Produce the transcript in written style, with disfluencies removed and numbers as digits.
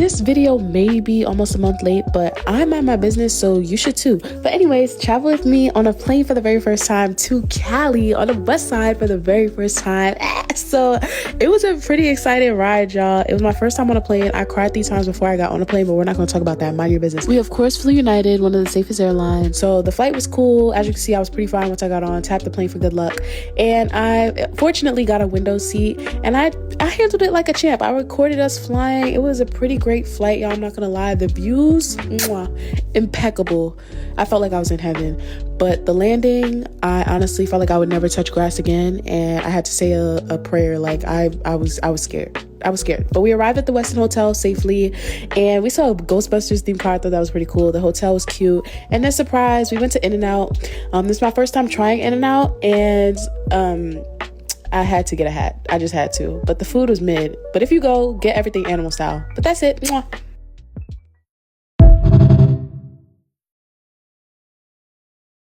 This video may be almost a month late, but I mind my business, so you should too. But anyways, travel with me on a plane for the very first time to Cali on the west side for the very first time. So it was a pretty exciting ride, y'all. It was my first time on a plane. I cried 3 times before I got on a plane, but we're not going to talk about that. Mind your business. We of course flew United, one of the safest airlines. So the flight was cool. As you can see, I was pretty fine once I got on. Tapped the plane for good luck, and I fortunately got a window seat, and I handled it like a champ. I recorded us flying. It was a pretty great flight, y'all. I'm not gonna lie. The views, impeccable. I felt like I was in heaven. But the landing, I honestly felt like I would never touch grass again, and I had to say a prayer. Like I was scared. I was scared. But we arrived at the Westin Hotel safely, and we saw a Ghostbusters themed car. I thought that was pretty cool. The hotel was cute. And then surprise, we went to In-N-Out. This is my first time trying In-N-Out, and I had to get a hat. I just had to. But the food was mid. But if you go, get everything animal style. But that's it. Mwah.